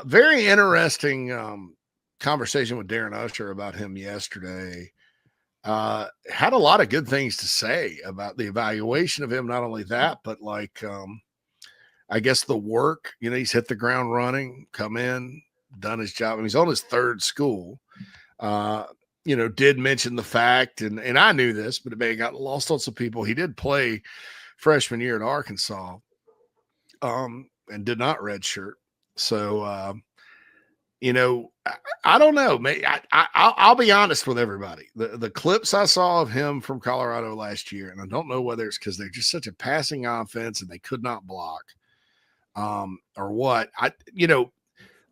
Very interesting conversation with Darren Usher about him yesterday. Had a lot of good things to say about the evaluation of him. Not only that, but I guess the work. He's hit the ground running, come in, done his job. He's on his third school. Did mention the fact, and I knew this, but it may have gotten lost on some people. He did play freshman year at Arkansas, and did not redshirt. So, I don't know. I'll be honest with everybody. The clips I saw of him from Colorado last year, and I don't know whether it's because they're just such a passing offense and they could not block, or what.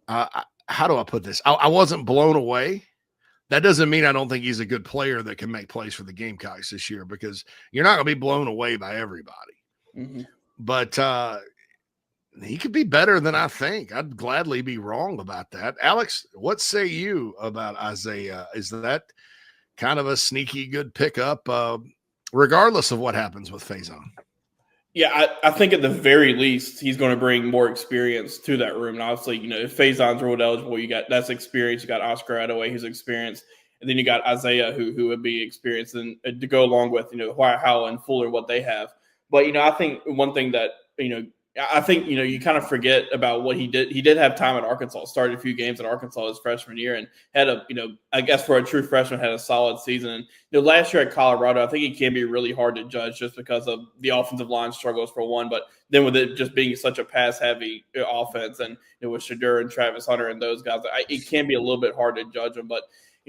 How do I put this? I wasn't blown away. That doesn't mean I don't think he's a good player that can make plays for the Gamecocks this year, because you're not going to be blown away by everybody. Mm-hmm. But he could be better than I think. I'd gladly be wrong about that. Alex, what say you about Isaiah? Is that kind of a sneaky good pickup, regardless of what happens with Faison? Yeah, I think at the very least he's going to bring more experience to that room. And obviously, if Faison's road eligible, that's experience. You got Oscar Attaway, who's experienced, and then you got Isaiah, who would be experienced, and to go along with Wyatt Howell and Fuller, what they have. But I think one thing that you kind of forget about what he did. He did have time at Arkansas. Started a few games at Arkansas his freshman year, and had I guess for a true freshman, had a solid season. And last year at Colorado, I think it can be really hard to judge just because of the offensive line struggles for one, but then with it just being such a pass heavy offense, and with Shadur and Travis Hunter and those guys, it can be a little bit hard to judge them. But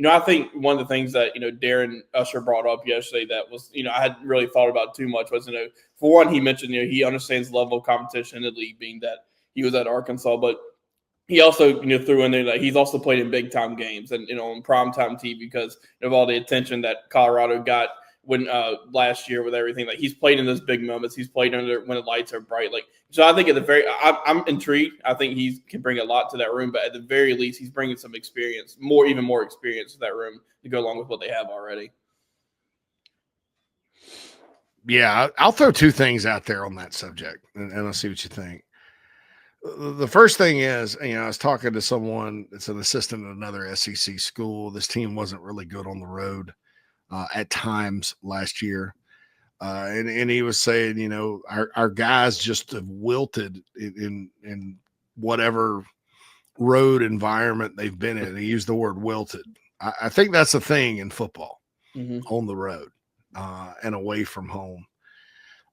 I think one of the things that Darren Usher brought up yesterday that was I hadn't really thought about too much was for one, he mentioned he understands the level of competition in the league, being that he was at Arkansas, but he also threw in there that he's also played in big time games and on primetime TV because of all the attention that Colorado got when last year with everything. Like, he's played in those big moments. He's played under when the lights are bright. So I think I'm intrigued. I think he can bring a lot to that room, but at the very least, he's bringing some experience, even more experience to that room to go along with what they have already. Yeah, I'll throw two things out there on that subject, and I'll see what you think. The first thing is, I was talking to someone that's an assistant at another SEC school. This team wasn't really good on the road at times last year. And he was saying, our guys just have wilted in whatever road environment they've been in. He used the word wilted. I think that's a thing in football, on the road and away from home.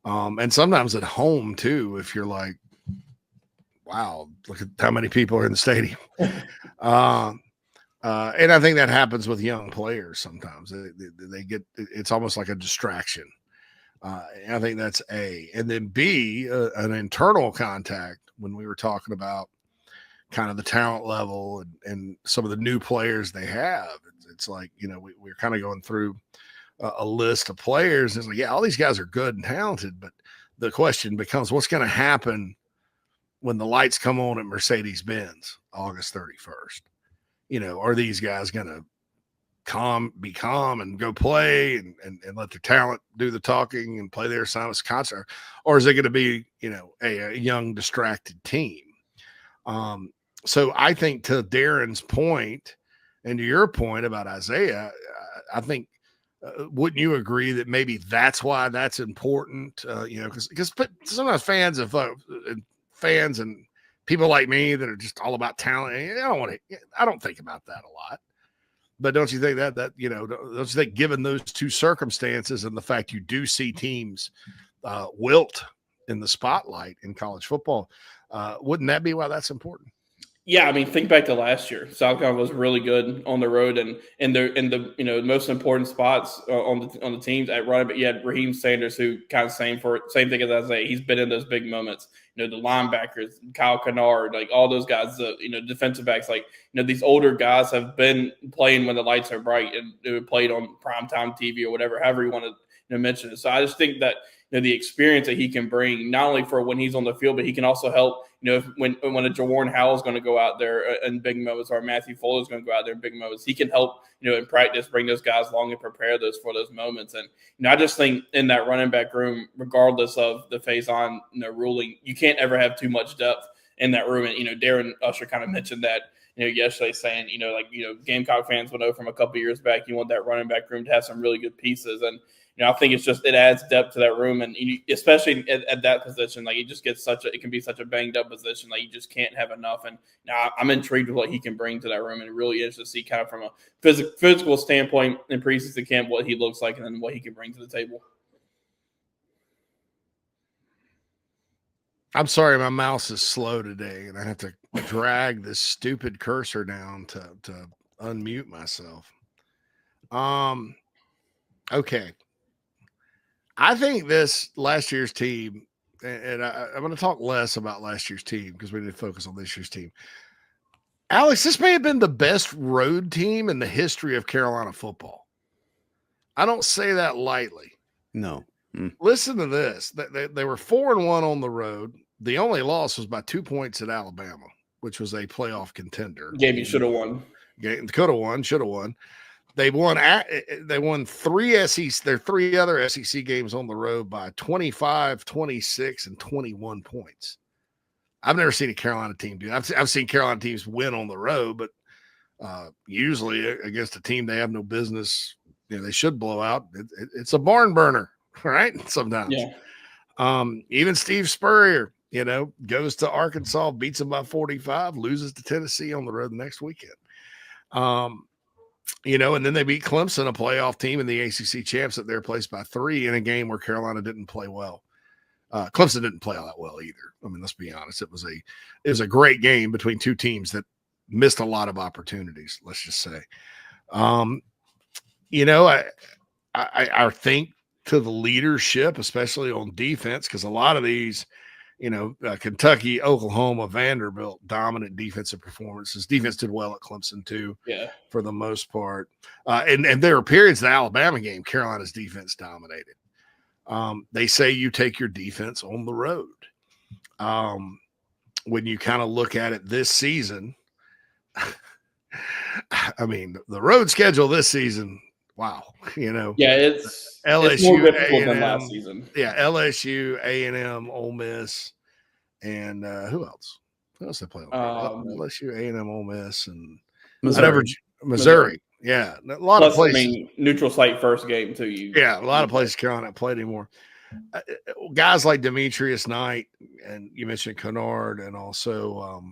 And sometimes at home too, if you're like, wow, look at how many people are in the stadium. And I think that happens with young players sometimes. They get, it's almost like a distraction. I think that's A. And then B, an internal contact when we were talking about kind of the talent level and some of the new players they have. It's like, we're kind of going through a list of players. It's like, yeah, all these guys are good and talented, but the question becomes, what's going to happen when the lights come on at Mercedes-Benz August 31st? Are these guys going to be calm and go play and let their talent do the talking and play their assignments concert? Or is it going to be, a young, distracted team? So I think, to Darren's point and to your point about Isaiah, I think, wouldn't you agree that maybe that's why that's important? Because sometimes fans and people like me that are just all about talent, I don't think about that a lot. But don't you think that don't you think, given those two circumstances and the fact you do see teams wilt in the spotlight in college football, wouldn't that be why that's important? Yeah, I mean, think back to last year. South Carolina was really good on the road, and in the most important spots on the teams at running. But you had Raheem Sanders, who kind of same thing as Isaiah. He's been in those big moments. The linebackers, Kyle Kennard, like all those guys. Defensive backs, these older guys have been playing when the lights are bright, and they played on primetime TV or whatever, however you want to mention it. So I just think that the experience that he can bring, not only for when he's on the field, but he can also help. When a Jawarn Howell is going to go out there in big moments, or Matthew Fuller is going to go out there in big moments, he can help, in practice, bring those guys along and prepare those for those moments. And, I just think in that running back room, regardless of the Faison ruling, you can't ever have too much depth in that room. And Darren Usher kind of mentioned that yesterday, saying Gamecock fans will know from a couple years back, you want that running back room to have some really good pieces. And I think it adds depth to that room, and especially at that position, like it just gets it can be such a banged up position, like you just can't have enough. And now I'm intrigued with what he can bring to that room, and it really is to see kind of from a physical standpoint in preseason camp what he looks like, and then what he can bring to the table. I'm sorry, my mouse is slow today, and I have to drag this stupid cursor down to unmute myself. Okay. I think this last year's team, and I'm going to talk less about last year's team because we need to focus on this year's team. Alex, this may have been the best road team in the history of Carolina football. I don't say that lightly. No. Listen to this. They were 4-1 on the road. The only loss was by 2 points at Alabama, which was a playoff contender. Game you should have won. Could have won, should have won. They won their three other SEC games on the road by 25, 26, and 21 points. I've never seen a Carolina team do that. I've seen Carolina teams win on the road, but usually against a team they have no business, they should blow out. It's a barn burner, right? Sometimes. Yeah. Even Steve Spurrier, goes to Arkansas, beats them by 45, loses to Tennessee on the road the next weekend. And then they beat Clemson, a playoff team, in the ACC champs at their place by 3 in a game where Carolina didn't play well. Clemson didn't play all that well either. I mean, let's be honest. It was a great game between two teams that missed a lot of opportunities, let's just say. I think to the leadership, especially on defense, because a lot of these, Kentucky, Oklahoma, Vanderbilt, dominant defensive performances. Defense did well at Clemson too, for the most part. And there were periods in the Alabama game, Carolina's defense dominated. They say you take your defense on the road. When you kind of look at it this season, I mean, the road schedule this season, wow, it's LSU, it's more difficult than last season. Yeah, LSU, A&M, Ole Miss, and who else? Who else they play on? LSU, A&M, Ole Miss, and Missouri. Yeah, a lot of places. I mean, neutral site first game too. A lot of places Carolina haven't played anymore. Guys like Demetrius Knight, and you mentioned Kennard, and also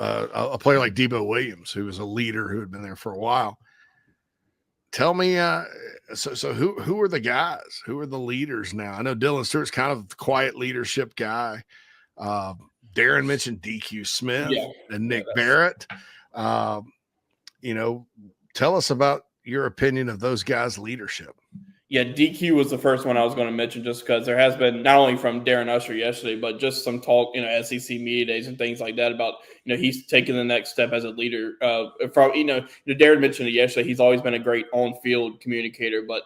a player like Debo Williams, who was a leader who had been there for a while. Tell me, so who are the guys? Who are the leaders now? I know Dylan Stewart's kind of the quiet leadership guy. Darren mentioned DQ Smith and Nick Barrett. Tell us about your opinion of those guys' leadership. Yeah, DQ was the first one I was going to mention, just because there has been, not only from Darren Usher yesterday, but just some talk, SEC media days and things like that about, he's taking the next step as a leader. Darren mentioned it yesterday. He's always been a great on-field communicator, but,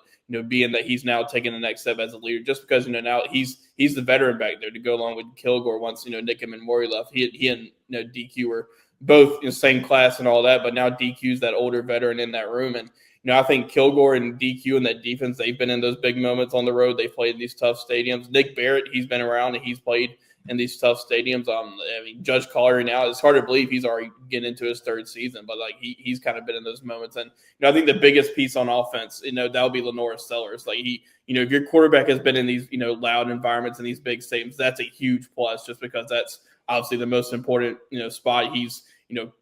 being that he's now taking the next step as a leader, just because, now he's the veteran back there to go along with Kilgore once, Nickham and Morey left. He and DQ were both in the same class and all that, but now DQ's that older veteran in that room. And, I think Kilgore and DQ and that defense, they've been in those big moments on the road. They've played in these tough stadiums. Nick Barrett, he's been around and he's played in these tough stadiums. Judge Collier now, it's hard to believe he's already getting into his third season, but he's kind of been in those moments. And I think the biggest piece on offense, that'll be LaNorris Sellers. If your quarterback has been in these loud environments and these big stadiums, that's a huge plus, just because that's obviously the most important spot. He's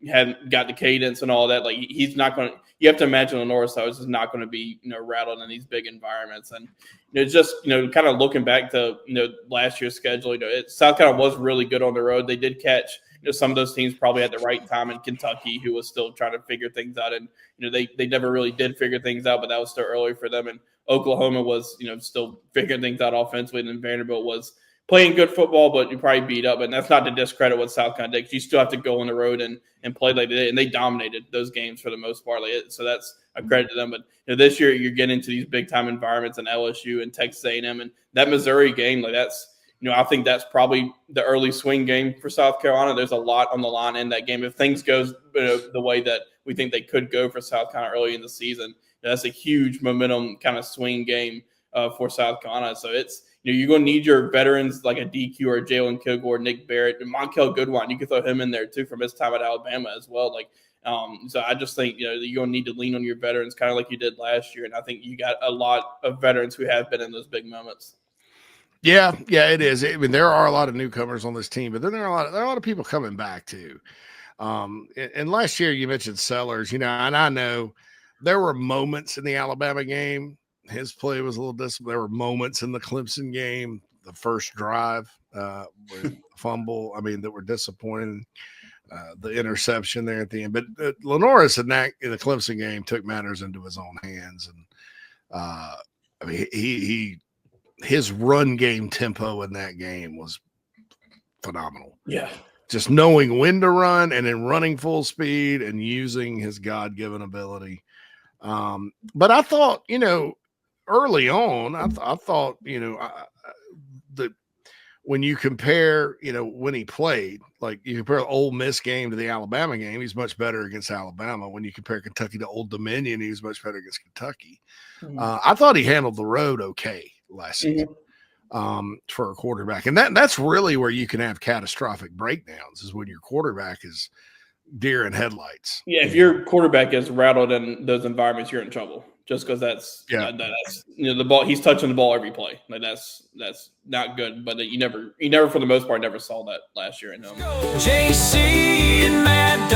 hadn't got the cadence and all that. He's not going to. You have to imagine LaNorris Sellers is not going to be rattled in these big environments. And just kind of looking back to last year's schedule, South Carolina was really good on the road. They did catch some of those teams probably at the right time in Kentucky, who was still trying to figure things out, and they never really did figure things out, but that was still early for them. And Oklahoma was still figuring things out offensively, and then Vanderbilt was playing good football, but you probably beat up. And that's not to discredit what South Carolina did. You still have to go on the road and play like they did. And they dominated those games for the most part. So that's a credit to them. But this year you're getting into these big-time environments in LSU and Texas A&M. And that Missouri game, that's I think that's probably the early swing game for South Carolina. There's a lot on the line in that game. If things goes the way that we think they could go for South Carolina early in the season, that's a huge momentum kind of swing game for South Carolina. So it's you're going to need your veterans like a DQ or Jalen Kilgore, Nick Barrett, and Monkel Goodwine. You can throw him in there too from his time at Alabama as well. Like, so I just think you're going to need to lean on your veterans, kind of like you did last year. And I think you got a lot of veterans who have been in those big moments. Yeah, it is. I mean, there are a lot of newcomers on this team, but then there are a lot of people coming back too. And last year you mentioned Sellers, and I know there were moments in the Alabama game. His play was a little disciplined. There were moments in the Clemson game, the first drive, with the fumble, that were disappointing. The interception there at the end. But LaNorris in the Clemson game took matters into his own hands. And his run game tempo in that game was phenomenal. Yeah. Just knowing when to run and then running full speed and using his God-given ability. But I thought, early on, I thought, that when you compare, when he played, like you compare the Ole Miss game to the Alabama game, he's much better against Alabama. When you compare Kentucky to Old Dominion, he was much better against Kentucky. Mm-hmm. I thought he handled the road okay last season. For a quarterback. And that's really where you can have catastrophic breakdowns, is when your quarterback is deer in headlights. Yeah, if your quarterback is rattled in those environments, you're in trouble. Just because that's the ball, he's touching the ball every play. Like that's not good. But you never for the most part never saw that last year in him. JC and Mad